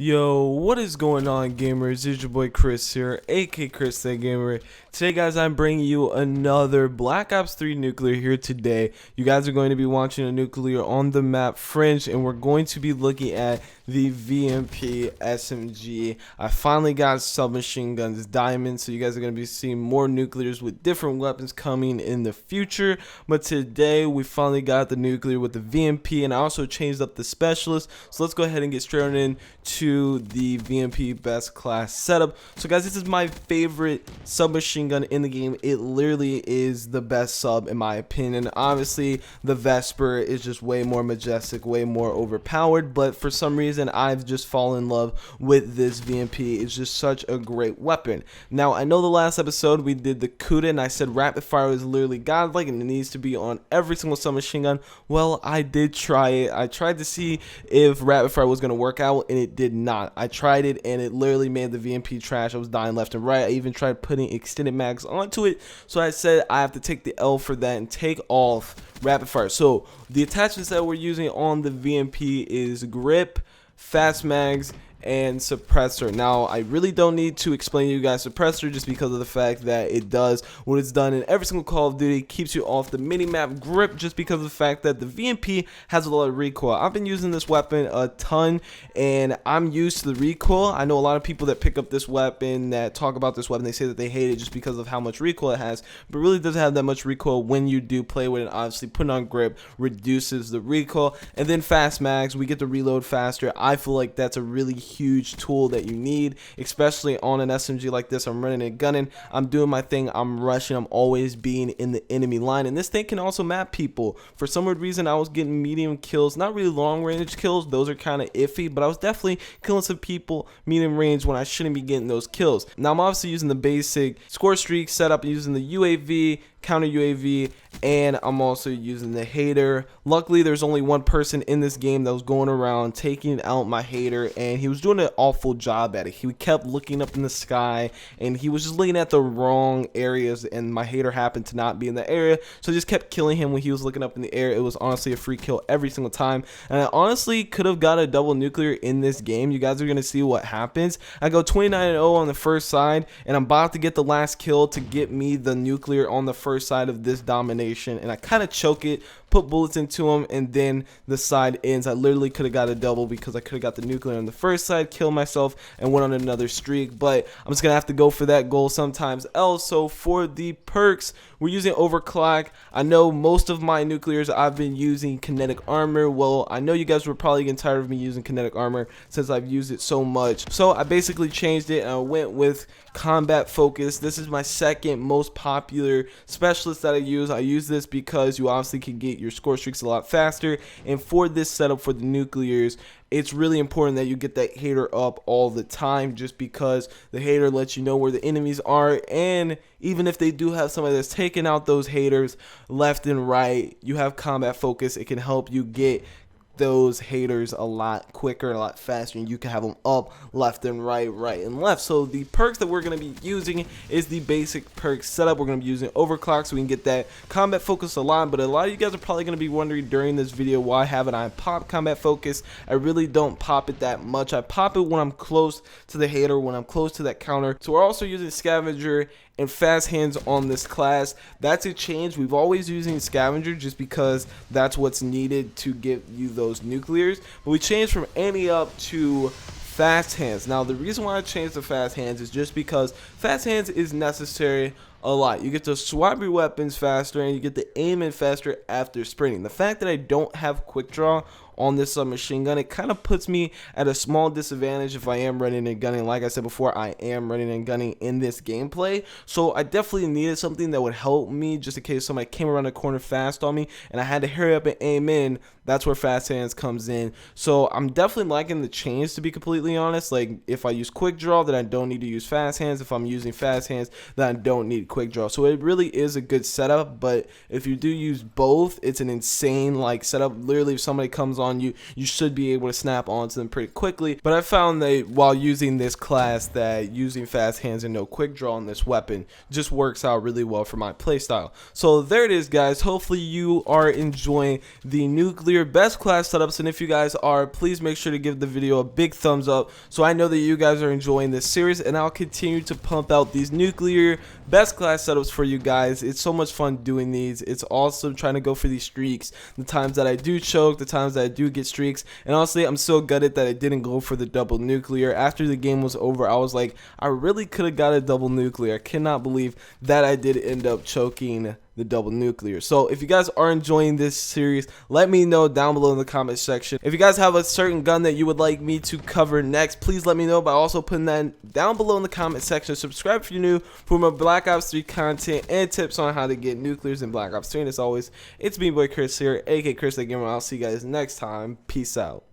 Yo, what is going on, gamers? It's your boy Chris here, aka Chris the Gamer. Today, guys, I'm bringing you another Black Ops 3 Nuclear here today. You guys are going to be watching a Nuclear on the map Fringe, and we're going to be looking at the VMP SMG. I finally got submachine guns Diamond, so you guys are going to be seeing more Nuclears with different weapons coming in the future. But today, we finally got the Nuclear with the VMP, and I also changed up the specialist. So let's go ahead and get straight in to the VMP best class setup. So guys, this is my favorite submachine gun in the game. It literally is the best sub in my opinion. Obviously the Vesper is just way more majestic, way more overpowered, but for some reason I've just fallen in love with this VMP. It's just such a great weapon. Now I know the last episode we did the Kuda and I said rapid fire is literally godlike and it needs to be on every single submachine gun. Well, I did try it. I tried to see if rapid fire was going to work out and it did not. I tried it and it literally made the VMP trash. I was dying left and right. I even tried putting extended mags onto it, so I said I have to take the L for that and take off rapid fire. So the attachments that we're using on the VMP is grip, fast mags, and suppressor. Now I really don't need to explain to you guys suppressor just because of the fact that it does what it's done in every single Call of Duty, keeps you off the mini-map. Grip just because of the fact that the VMP has a lot of recoil. I've been using this weapon a ton and I'm used to the recoil. I know a lot of people that pick up this weapon that talk about this weapon, they say that they hate it just because of how much recoil it has, but it really doesn't have that much recoil when you do play with it. Obviously putting on grip reduces the recoil. And then fast mags, we get to reload faster. I feel like that's a really huge tool that you need, especially on an SMG like this. I'm running and gunning, I'm doing my thing, I'm rushing, I'm always being in the enemy line, and this thing can also map people. For some weird reason I was getting medium kills, not really long range kills, those are kind of iffy, but I was definitely killing some people medium range when I shouldn't be getting those kills. Now I'm obviously using the basic score streak setup, using the UAV, counter UAV, and I'm also using the hater. Luckily there's only one person in this game that was going around taking out my hater, and he was doing an awful job at it. He kept looking up in the sky and he was just looking at the wrong areas, and my hater happened to not be in the area, so I just kept killing him when he was looking up in the air. It was honestly a free kill every single time, and I honestly could have got a double nuclear in this game. You guys are gonna see what happens. I go 29-0 on the first side and I'm about to get the last kill to get me the nuclear on the first side of this domination, and I kind of choke it, put bullets into him, and then the side ends. I literally could have got a double because I could have got the nuclear on the first side, killed myself, and went on another streak, but I'm just gonna have to go for that goal sometimes else. So for the perks, we're using overclock. I know most of my nuclears I've been using kinetic armor. Well, I know you guys were probably getting tired of me using kinetic armor since I've used it so much, so I basically changed it and I went with combat focus. This is my second most popular specialist that I use. I use this because you obviously can get your score streaks a lot faster, and for this setup for the nuclears, it's really important that you get that hater up all the time, just because the hater lets you know where the enemies are, and even if they do have somebody that's taking out those haters left and right, you have combat focus. It can help you get those haters a lot quicker, a lot faster, and you can have them up left and right, right and left. So the perks that we're going to be using is the basic perk setup. We're going to be using overclock so we can get that combat focus a lot, but a lot of you guys are probably going to be wondering during this video, why haven't I popped combat focus? I really don't pop it that much. I pop it when I'm close to the hater, when I'm close to that counter. So we're also using scavenger and fast hands on this class. That's a change. We've always using scavenger just because that's what's needed to give you those nuclears, but we changed from any up to fast hands. Now the reason why I changed to fast hands is just because fast hands is necessary a lot. You get to swap your weapons faster and you get to aim in faster after sprinting. The fact that I don't have quick draw on this submachine gun, it kind of puts me at a small disadvantage if I am running and gunning. Like I said before, I am running and gunning in this gameplay, so I definitely needed something that would help me just in case somebody came around the corner fast on me and I had to hurry up and aim in. That's where fast hands comes in. So I'm definitely liking the change, to be completely honest. Like if I use quick draw, then I don't need to use fast hands. If I'm using fast hands, then I don't need quick draw. So it really is a good setup, but if you do use both, it's an insane like setup. Literally, if somebody comes on you, you should be able to snap onto them pretty quickly. But I found that while using this class, that using fast hands and no quick draw on this weapon just works out really well for my playstyle. So there it is, guys. Hopefully you are enjoying the nuclear best class setups, and if you guys are, please make sure to give the video a big thumbs up so I know that you guys are enjoying this series, and I'll continue to pump out these nuclear best class setups for you guys. It's so much fun doing these. It's awesome trying to go for these streaks, the times that I do choke, the times that I do get streaks. And honestly, I'm so gutted that I didn't go for the double nuclear. After the game was over, I was like, I really could have got a double nuclear. I cannot believe that I did end up choking the double nuclear. So if you guys are enjoying this series, let me know down below in the comment section. If you guys have a certain gun that you would like me to cover next, please let me know by also putting that down below in the comment section. Subscribe if you're new for more Black Ops 3 content and tips on how to get nuclears in Black Ops 3. And as always, it's me, boy Chris here, aka Chris the Gamer. I'll see you guys next time. Peace out.